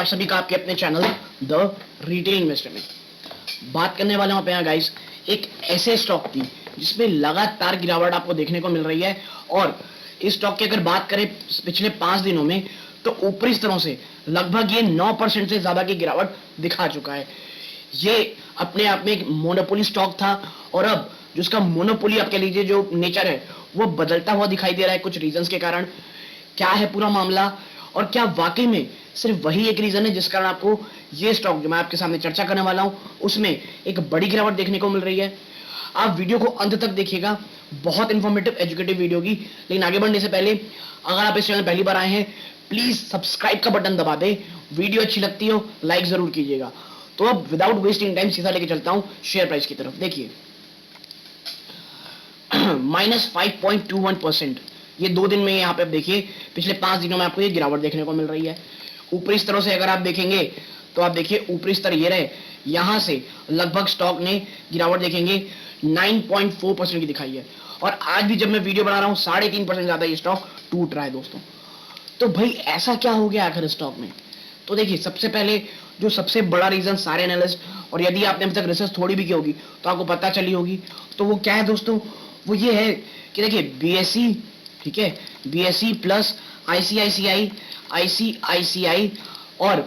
सभी का आपके अपने चैनल द रिटेल इन्वेस्टर में। बात करने वाले हैं यहाँ गाइस एक ऐसे स्टॉक की जिसमें लगातार गिरावट आपको देखने को मिल रही है। और इस स्टॉक की अगर बात करें पिछले 5 दिनों में तो ऊपरी स्तरों से लगभग ये 9% से ज्यादा की गिरावट दिखा चुका है। ये अपने आप में एक मोनोपोली स्टॉक था और अब जो उसका मोनोपोली आप कह लीजिए जो नेचर है वो बदलता हुआ दिखाई दे रहा है कुछ रीजंस के कारण। क्या है पूरा मामला और क्या वाकई में सिर्फ वही एक रीजन है जिस कारण आपको ये स्टॉक जो मैं आपके सामने चर्चा करने वाला हूं उसमें एक बड़ी गिरावट देखने को मिल रही है। आप वीडियो को अंत तक देखिएगा, बहुत इंफॉर्मेटिव एजुकेटिव वीडियो की। लेकिन आगे बढ़ने से पहले अगर आप इस चैनल पहली बार आए हैं प्लीज सब्सक्राइब का बटन दबा दे, वीडियो अच्छी लगती हो लाइक जरूर कीजिएगा। तो अब विदाउट वेस्टिंग टाइम सीधा लेके चलता हूं शेयर प्राइस की तरफ। देखिए -5.21% ये 2 दिन में यहाँ पे आप देखिए पिछले 5 दिनों में आपको ये गिरावट देखने को मिल रही है। ऊपरी स्तरों से अगर आप देखेंगे तो आप देखिए ऊपरी स्तर ये रहे, यहां से लगभग स्टॉक ने गिरावट देखेंगे 9.4% की दिखाई है। और आज भी जब मैं वीडियो बना रहा हूं 3.5% ज्यादा ये स्टॉक टूट रहा है दोस्तों। तो भाई ऐसा क्या हो गया आखिर स्टॉक में? तो देखिए सबसे पहले जो सबसे बड़ा रीजन सारे एनालिस्ट, और यदि आपने अभी तक रिसर्च थोड़ी भी की होगी तो आपको पता चली होगी, तो वो क्या है दोस्तों? वो ये है कि देखिए बीएसई, ठीक है, बीएसई प्लस आईसीआईसीआई, आईसीआईसीआई और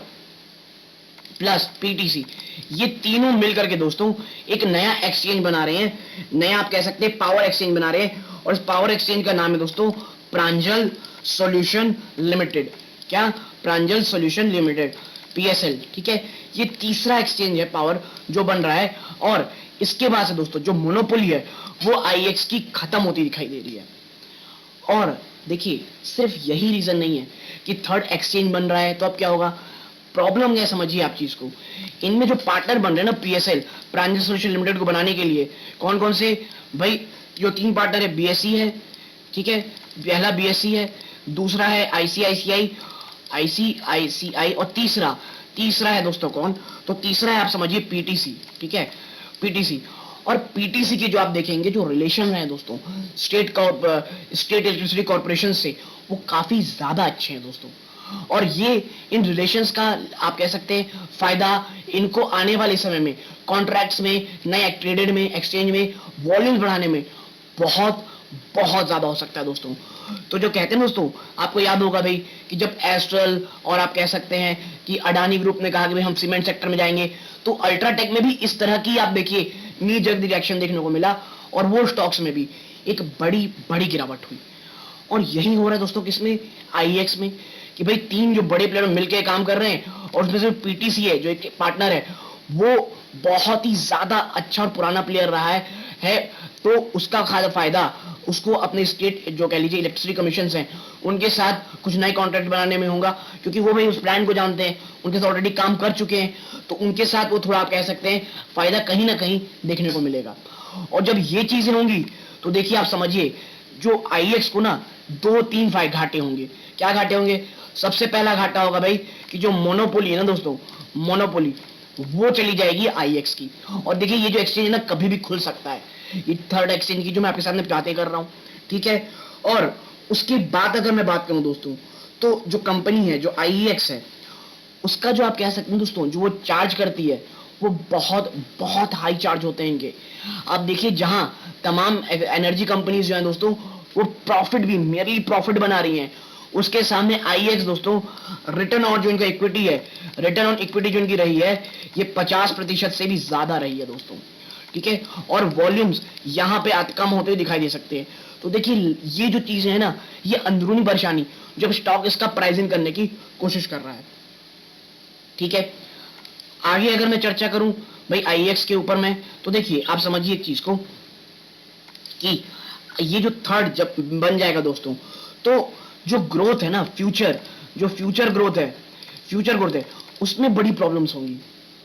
प्लस पीटीसी, ये तीनों मिलकर के दोस्तों एक नया एक्सचेंज बना रहे हैं। नया आप कह सकते हैं पावर एक्सचेंज बना रहे हैं और इस पावर एक्सचेंज का नाम है दोस्तों प्रांजल सॉल्यूशन लिमिटेड। क्या? प्रांजल सॉल्यूशन लिमिटेड, पीएसएल, ठीक है। ये तीसरा एक्सचेंज है पावर जो बन रहा है और इसके बाद से दोस्तों जो मोनोपोली है वो आईएक्स की खत्म होती दिखाई दे रही है। और देखिए सिर्फ यही रीजन नहीं है कि थर्ड एक्सचेंज बन रहा है तो अब क्या होगा, प्रॉब्लम क्या समझिए आप चीज को। इनमें जो पार्टनर बन रहे हैं ना पीएसएल, प्रांजल सॉल्यूशन लिमिटेड को बनाने के लिए, कौन कौन से भाई? जो 3 पार्टनर है, बीएसई है, ठीक है, पहला बीएसई है, दूसरा है आईसीआईसीआई और तीसरा है दोस्तों कौन? तो तीसरा है आप समझिए पीटीसी, ठीक है, पीटीसी। और पीटीसी के जो आप देखेंगे जो रिलेशन है दोस्तों स्टेट इलेक्ट्रिसिटी कॉर्पोरेशन से, वो काफी ज्यादा अच्छे हैं दोस्तों। और ये इन रिलेशंस का आप कह सकते हैं फायदा इनको आने वाले समय में कॉन्ट्रैक्ट्स में, नए ट्रेडेड में, एक्सचेंज में वॉल्यूम बढ़ाने में बहुत बहुत ज्यादा हो सकता है दोस्तों। तो जो कहते हैं दोस्तों, आपको याद होगा भाई कि जब एस्ट्रल और आप कह सकते हैं कि अडानी ग्रुप ने कहा कि भाई हम सीमेंट सेक्टर में जाएंगे, तो अल्ट्राटेक में भी इस तरह की आप देखिए नी जल्दी रिएक्शन देखने को मिला और वो स्टॉक्स में भी एक बड़ी बड़ी गिरावट हुई। और यही हो रहा है दोस्तों किसमें? आईएक्स में, कि भाई 3 जो बड़े प्लेयर मिलकर काम कर रहे हैं और उसमें से पीटीसी है जो एक पार्टनर है वो बहुत ही ज्यादा अच्छा और पुराना प्लेयर रहा है तो उसका फायदा उसको अपने स्टेट जो कह लीजिए इलेक्ट्रिसिटी कमीशन हैं उनके साथ कुछ नए कॉन्ट्रैक्ट बनाने में होगा, क्योंकि वो भाई उस ब्रांड को जानते हैं, उनके साथ ऑलरेडी काम कर चुके हैं, तो उनके साथ वो थोड़ा आप कह सकते हैं फायदा कहीं ना कहीं देखने को मिलेगा। और जब ये चीजें होंगी तो देखिए आप समझिए जो आईएक्स को ना 2-3 घाटे होंगे। क्या घाटे होंगे? सबसे पहला घाटा होगा भाई कि जो मोनोपोली है ना दोस्तों, मोनोपोली वो चली जाएगी आईएक्स की। और देखिए ये जो एक्सचेंज है ना कभी भी खुल सकता है, ये थर्ड एक्सचेंज की जो मैं आपके सामने बातें कर रहा हूं, ठीक है। और उसके बाद अगर मैं बात करूं दोस्तों तो जो कंपनी है जो आईएक्स है उसका जो आप कह सकते हैं दोस्तों जो वो चार्ज करती है वो बहुत बहुत हाई चार्ज होते हैं इनके। आप देखिए जहां तमाम एनर्जी कंपनीज जो हैं दोस्तों वो प्रॉफिट भी मेरली प्रॉफिट बना रही हैं, उसके सामने आईएक्स दोस्तों रिटर्न ऑन जो इनका इक्विटी है, रिटर्न ऑन इक्विटी जो इनकी रही है ये 50% से भी ज्यादा रही है दोस्तों, ठीक है। और वॉल्यूम्स यहां पे कम होते हुए दिखाई दे सकते हैं। तो देखिए ये जो चीजें हैं ना ये अंदरूनी परेशानी जब स्टॉक इसका प्राइसिंग करने की कोशिश कर रहा है, ठीक है। आगे अगर मैं चर्चा करूं भाई आईएक्स के ऊपर में तो देखिए आप समझिए एक चीज को कि ये जो थर्ड जब बन जाएगा दोस्तों तो जो ग्रोथ है ना फ्यूचर ग्रोथ है उसमें बड़ी प्रॉब्लम्स होंगी,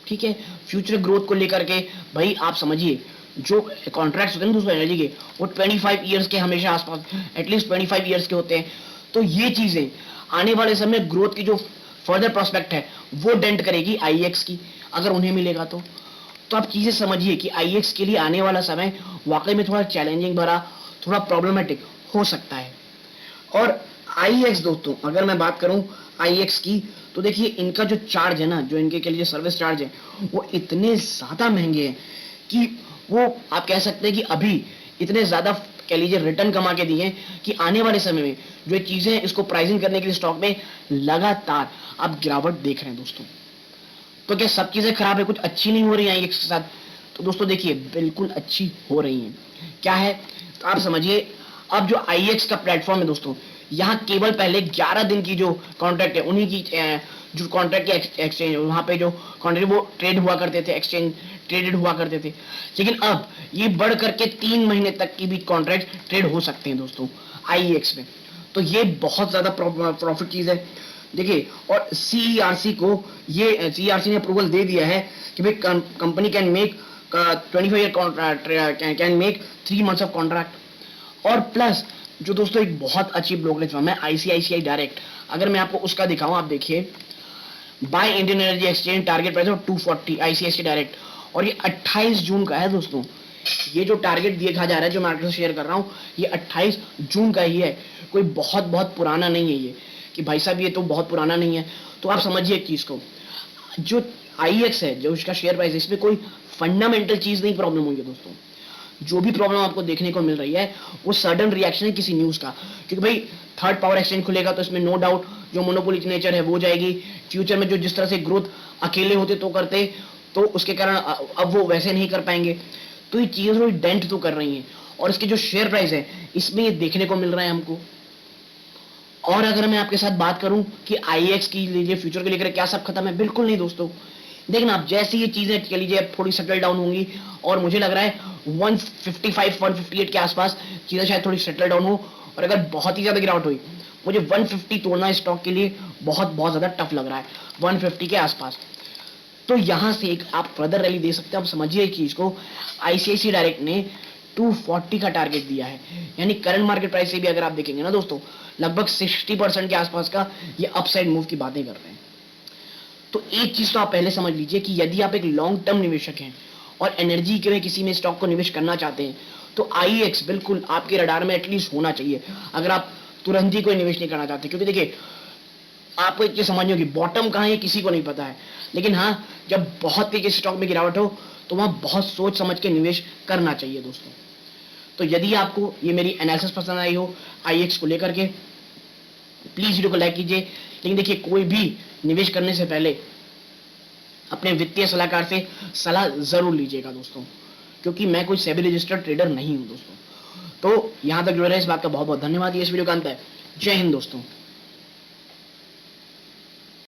ठीक है। फ्यूचर ग्रोथ को लेकर के भाई आप समझिए जो कॉन्ट्रैक्ट्स होते हैं दोस्तों एनर्जी के वो 25 ईयर्स के हमेशा आसपास एटलीस्ट 25 ईयर्स के होते हैं। तो ये चीजें आने वाले समय ग्रोथ की जो फर्दर प्रोस्पेक्ट है वो डेंट करेगी आईएक्स की अगर उन्हें मिलेगा तो आप चीजें समझिए कि आईएक्स के लिए आने वाला समय वाकई में थोड़ा चैलेंजिंग भरा, थोड़ा प्रॉब्लमेटिक हो सकता है। और आईएक्स दोस्तों अगर मैं बात करूं आईएक्स की, तो देखिए इनका जो चार्ज है ना, जो इनके के लिए सर्विस चार्ज है, वो इतने ज्यादा महंगे हैं कि वो आप कह सकते हैं कि अभी इतने ज्यादा कह लीजिए रिटर्न कमा के दिए हैं कि आने वाले समय में जो चीजें हैं इसको प्राइसिंग करने के लिए स्टॉक में लगातार आप गिरावट देख रहे हैं दोस्तों। तो क्या सब चीजें खराब है, कुछ अच्छी नहीं हो रही है इसके साथ? तो दोस्तों देखिए बिल्कुल अच्छी हो रही हैं। क्या है, तो आप समझिए, अब जो आईएक्स का प्लेटफॉर्म है दोस्तों, यहाँ केवल पहले 11 दिन की जो कॉन्ट्रैक्ट है उन्हीं की जो कॉन्ट्रैक्ट की एक्सचेंज, वहां पे जो कॉन्ट्रैक्ट वो ट्रेड हुआ करते थे, एक्सचेंज ट्रेडेड हुआ करते थे, लेकिन अब ये बढ़ करके 3 महीने तक की भी कॉन्ट्रैक्ट ट्रेड हो सकते हैं दोस्तों आईएक्स में। तो ये बहुत ज्यादा प्रॉफिट चीज है। देखिए, और सीईआरसी को, ये सीईआरसी ने अप्रूवल दे दिया है कि भाई company can make 25 year contract, can make 3 months of contract. और प्लस जो दोस्तों एक बहुत अच्छी ब्रोकरेज फर्म है आईसीआईसीआई डायरेक्ट, अगर मैं आपको उसका दिखाऊं, आप देखिए, by Indian energy exchange target price of 240 ICICI direct, और ये 28 जून का है दोस्तों। ये जो टारगेट दिया जा रहा है, जो मार्केट से शेयर कर रहा हूं, ये 28 जून का ही है, कोई बहुत बहुत पुराना नहीं है ये, कि भाई साहब ये तो बहुत पुराना नहीं है। तो आप समझिए एक चीज को, जो आईएक्स है, जो इसका शेयर प्राइस है, इसमें कोई फंडामेंटल चीज नहीं प्रॉब्लम हुई है दोस्तों। जो भी प्रॉब्लम आपको देखने को मिल रही है वो सडन रिएक्शन है किसी न्यूज का, क्योंकि भाई थर्ड पावर एक्सचेंज खुलेगा तो इसमें नो डाउट जो मोनोपोली नेचर है वो जाएगी। फ्यूचर में जो जिस तरह से ग्रोथ अकेले होते तो करते, तो उसके कारण अब वो वैसे नहीं कर पाएंगे। तो ये चीजें थोड़ी डेंट तो कर रही हैं, और इसके जो शेयर प्राइस है इसमें ये देखने को मिल रहा है हमको। और अगर मैं आपके साथ बात करूं कि आईएक्स की लीजिए फ्यूचर के लेकर क्या सब खत्म है, बिल्कुल नहीं दोस्तों। देखना आप, जैसे ये चीजें कह लीजिए थोड़ी सेटल डाउन होंगी, और मुझे लग रहा है 155 158 के आसपास चीजें शायद थोड़ी सेटल डाउन हो, और अगर बहुत ही ज्यादा गिरावट हुई, मुझे 150 तोड़ना स्टॉक के लिए बहुत बहुत ज्यादा टफ लग रहा है, 150 के आसपास। तो यहां से एक आप फर्दर रैली दे सकते हैं। आप समझिए एक चीज को, आईसीआईसी डायरेक्ट ने 240 का टारगेट दिया है, यानी करंट मार्केट प्राइस से भी अगर आप देखेंगे ना दोस्तों, लगभग 60% के आसपास का ये अपसाइड मूव की बातें कर रहे हैं। तो एक चीज तो आप पहले समझ लीजिए कि यदि आप एक लॉन्ग टर्म निवेशक हैं और एनर्जी के में किसी में स्टॉक को निवेश करना चाहते हैं, तो आईएक्स बिल्कुल आपके रडार में एटलीस्ट होना चाहिए, अगर आप तुरंत ही कोई निवेश नहीं करना चाहते। क्योंकि देखिए, आपको एक चीज समझनी होगी, बॉटम कहां है किसी को नहीं पता है, लेकिन हाँ, जब बहुत तेजी स्टॉक में गिरावट हो तो वहां बहुत सोच समझ के निवेश करना चाहिए दोस्तों। तो यदि आपको ये मेरी एनालिसिस पसंद आई हो आईएक्स को लेकर के, प्लीज वीडियो को लाइक कीजिए। लेकिन देखिए, कोई भी निवेश करने से पहले अपने वित्तीय सलाहकार से सलाह जरूर लीजिएगा दोस्तों, क्योंकि मैं कोई सेबी रजिस्टर्ड ट्रेडर नहीं हूं दोस्तों। तो यहां तक जुड़े रहे, इस बात का बहुत बहुत धन्यवाद। ये इस वीडियो का अंत है। जय हिंद दोस्तों।